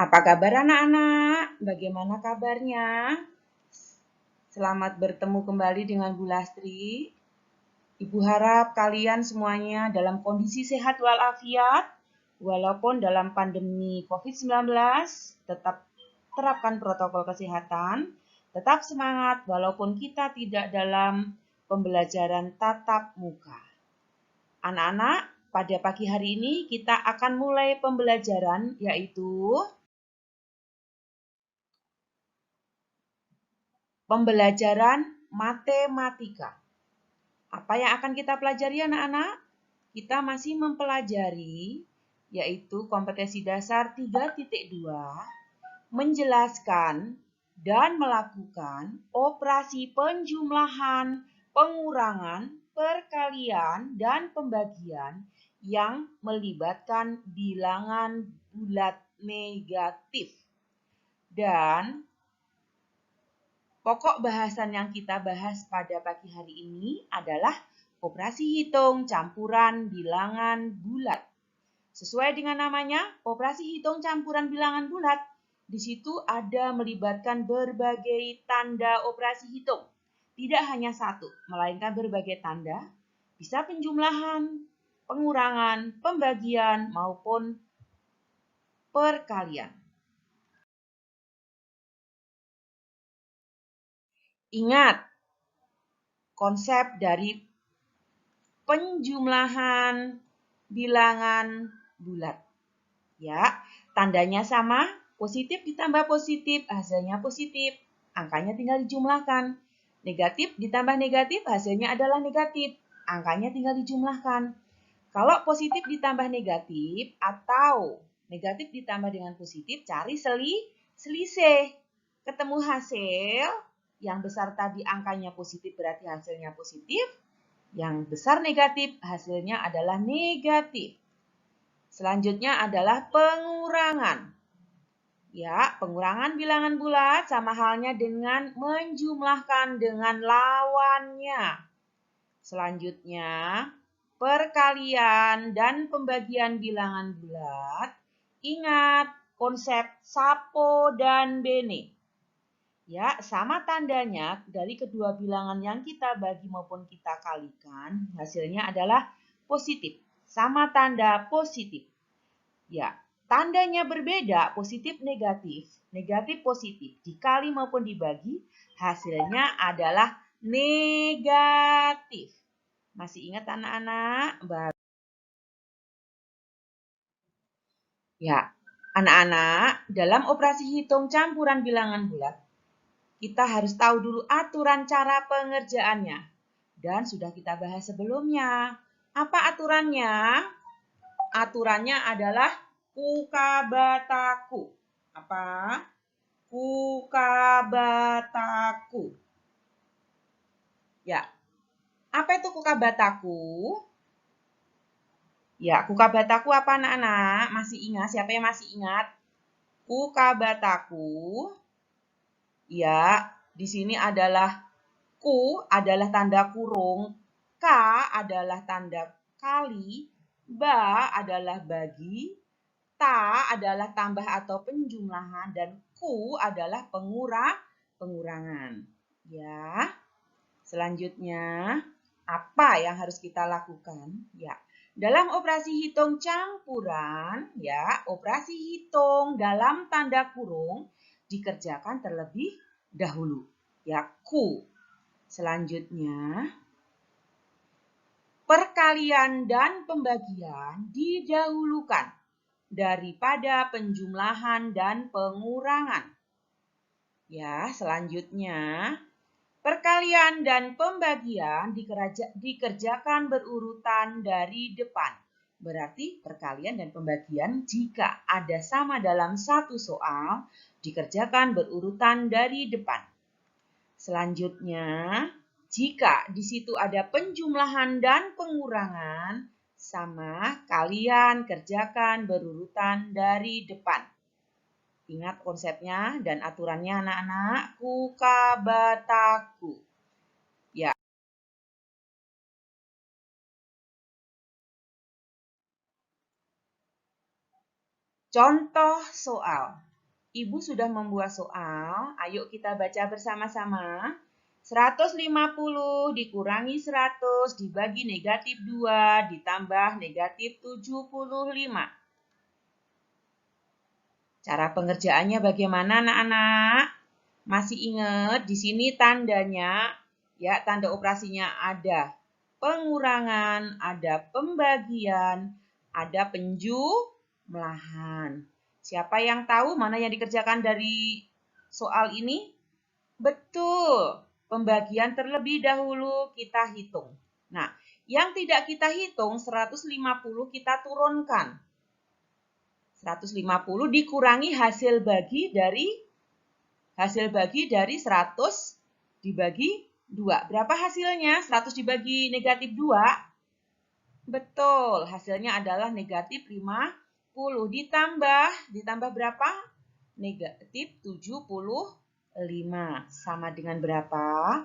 Apa kabar anak-anak? Bagaimana kabarnya? Selamat bertemu kembali dengan Bu Lastri. Ibu harap kalian semuanya dalam kondisi sehat walafiat, walaupun dalam pandemi COVID-19, tetap terapkan protokol kesehatan, tetap semangat walaupun kita tidak dalam pembelajaran tatap muka. Anak-anak, pada pagi hari ini kita akan mulai pembelajaran yaitu pembelajaran matematika. Apa yang akan kita pelajari anak-anak? Kita masih mempelajari yaitu kompetensi dasar 3.2, menjelaskan dan melakukan operasi penjumlahan, pengurangan, perkalian, dan pembagian yang melibatkan bilangan bulat negatif. Dan pokok bahasan yang kita bahas pada pagi hari ini adalah operasi hitung campuran bilangan bulat. Sesuai dengan namanya, operasi hitung campuran bilangan bulat. Di situ ada melibatkan berbagai tanda operasi hitung. Tidak hanya satu, melainkan berbagai tanda. Bisa penjumlahan, pengurangan, pembagian, maupun perkalian. Ingat, konsep dari penjumlahan bilangan bulat. Ya, tandanya sama, positif ditambah positif, hasilnya positif. Angkanya tinggal dijumlahkan. Negatif ditambah negatif, hasilnya adalah negatif. Angkanya tinggal dijumlahkan. Kalau positif ditambah negatif atau negatif ditambah dengan positif, cari selisih. Ketemu hasil, yang besar tadi angkanya positif berarti hasilnya positif. Yang besar negatif, hasilnya adalah negatif. Selanjutnya adalah pengurangan. Ya, pengurangan bilangan bulat sama halnya dengan menjumlahkan dengan lawannya. Selanjutnya, perkalian dan pembagian bilangan bulat. Ingat konsep Sapo dan Bene. Ya, sama tandanya dari kedua bilangan yang kita bagi maupun kita kalikan, hasilnya adalah positif. Sama tanda positif. Ya, tandanya berbeda, positif negatif, negatif positif. Dikali maupun dibagi, hasilnya adalah negatif. Masih ingat anak-anak? Ya, anak-anak, dalam operasi hitung campuran bilangan bulat, kita harus tahu dulu aturan cara pengerjaannya. Dan sudah kita bahas sebelumnya. Apa aturannya? Aturannya adalah kukabataku. Apa? Kukabataku. Ya. Apa itu kukabataku? Ya, kukabataku apa anak-anak? Masih ingat? Siapa yang masih ingat? Kukabataku. Ya, di sini adalah ku adalah tanda kurung, k adalah tanda kali, ba adalah bagi, ta adalah tambah atau penjumlahan, dan ku adalah pengurangan. Ya. Selanjutnya, apa yang harus kita lakukan? Ya. Dalam operasi hitung campuran, ya, operasi hitung dalam tanda kurung dikerjakan terlebih dahulu. Ya, ku. Selanjutnya, perkalian dan pembagian didahulukan daripada penjumlahan dan pengurangan. Ya, selanjutnya, perkalian dan pembagian dikerjakan berurutan dari depan. Berarti perkalian dan pembagian jika ada sama dalam satu soal, dikerjakan berurutan dari depan. Selanjutnya, jika di situ ada penjumlahan dan pengurangan, sama kalian kerjakan berurutan dari depan. Ingat konsepnya dan aturannya anak-anak, kukabataku. Ya. Contoh soal. Ibu sudah membuat soal. Ayo kita baca bersama-sama. 150 dikurangi 100 dibagi negatif 2 ditambah negatif 75. Cara pengerjaannya bagaimana anak-anak? Masih ingat di sini tandanya, ya tanda operasinya ada pengurangan, ada pembagian, ada penjumlahan. Siapa yang tahu mana yang dikerjakan dari soal ini? Betul, pembagian terlebih dahulu kita hitung. Nah, yang tidak kita hitung 150 kita turunkan. 150 dikurangi hasil bagi dari 100 dibagi 2. Berapa hasilnya? 100 dibagi negatif 2? Betul, hasilnya adalah negatif 50. Ditambah berapa? Negatif 75. Sama dengan berapa?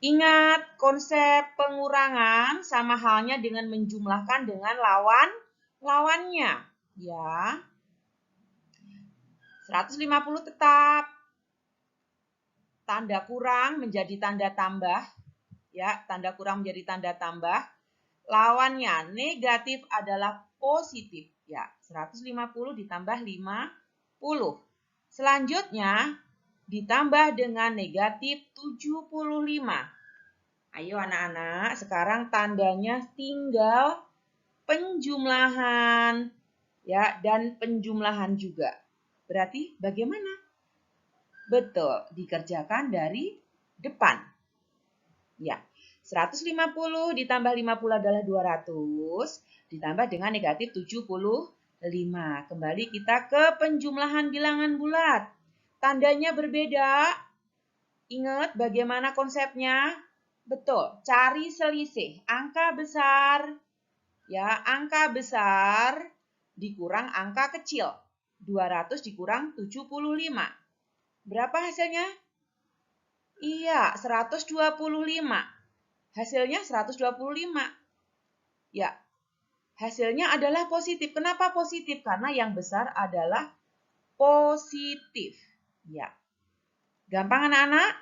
Ingat, konsep pengurangan sama halnya dengan menjumlahkan dengan lawannya. Ya, 150 tetap. Tanda kurang menjadi tanda tambah. Ya, tanda kurang menjadi tanda tambah. Lawannya negatif adalah positif. Ya, 150 ditambah 50. Selanjutnya ditambah dengan negatif 75. Ayo anak-anak, sekarang tandanya tinggal penjumlahan. Ya, dan penjumlahan juga. Berarti bagaimana? Betul, dikerjakan dari depan. Ya, 150 ditambah 50 adalah 200, ditambah dengan negatif 75. Kembali kita ke penjumlahan bilangan bulat. Tandanya berbeda. Ingat bagaimana konsepnya? Betul, cari selisih. Angka besar, ya, angka besar dikurang angka kecil. 200 dikurang 75. Berapa hasilnya? Iya, 125. Hasilnya 125. Ya, hasilnya adalah positif. Kenapa positif? Karena yang besar adalah positif. Ya. Gampang anak-anak?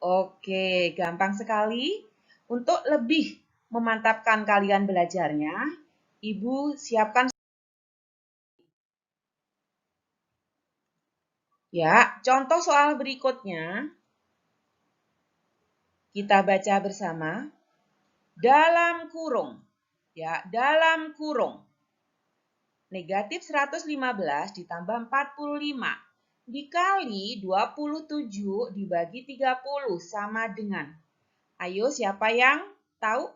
Oke, gampang sekali. Untuk lebih memantapkan kalian belajarnya, Ibu siapkan. Ya, contoh soal berikutnya. Kita baca bersama. Dalam kurung. Ya, dalam kurung. Negatif 115 ditambah 45 dikali 27 dibagi 30 sama dengan. Ayo siapa yang tahu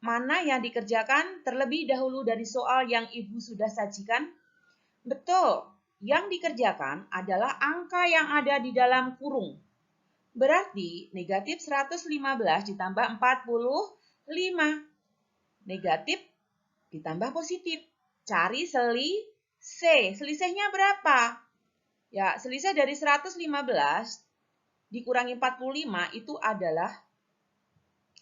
mana yang dikerjakan terlebih dahulu dari soal yang Ibu sudah sajikan? Betul, yang dikerjakan adalah angka yang ada di dalam kurung. Berarti negatif 115 ditambah 45. Negatif ditambah positif. Cari selisih. Selisihnya berapa? Ya, selisih dari 115 dikurangi 45 itu adalah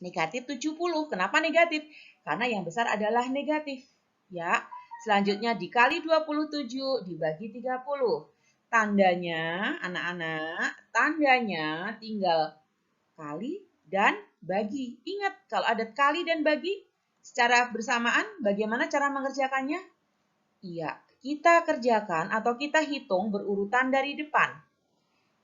negatif 70. Kenapa negatif? Karena yang besar adalah negatif. Ya, selanjutnya dikali 27 dibagi 30. Tandanya, anak-anak, tandanya tinggal kali dan bagi. Ingat, kalau ada kali dan bagi secara bersamaan, bagaimana cara mengerjakannya? Iya, kita kerjakan atau kita hitung berurutan dari depan.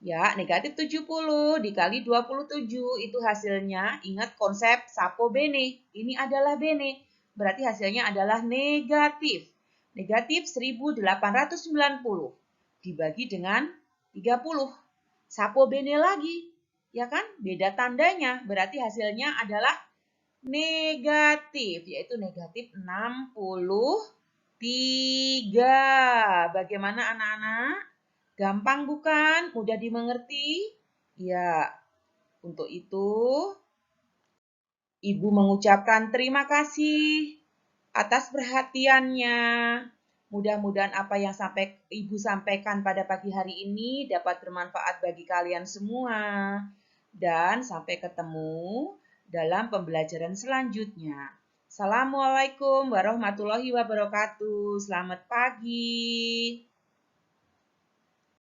Ya, negatif 70 dikali 27 itu hasilnya, ingat konsep sapo bene. Ini adalah bene, berarti hasilnya adalah negatif. Negatif 1890 dibagi dengan 30. Sapo bene lagi, ya kan? Beda tandanya, berarti hasilnya adalah negatif, yaitu negatif 63. Bagaimana anak-anak? Gampang bukan? Mudah dimengerti? Ya, untuk itu Ibu mengucapkan terima kasih atas perhatiannya. Mudah-mudahan apa yang Ibu sampaikan pada pagi hari ini dapat bermanfaat bagi kalian semua. Dan sampai ketemu dalam pembelajaran selanjutnya. Assalamualaikum warahmatullahi wabarakatuh. Selamat pagi.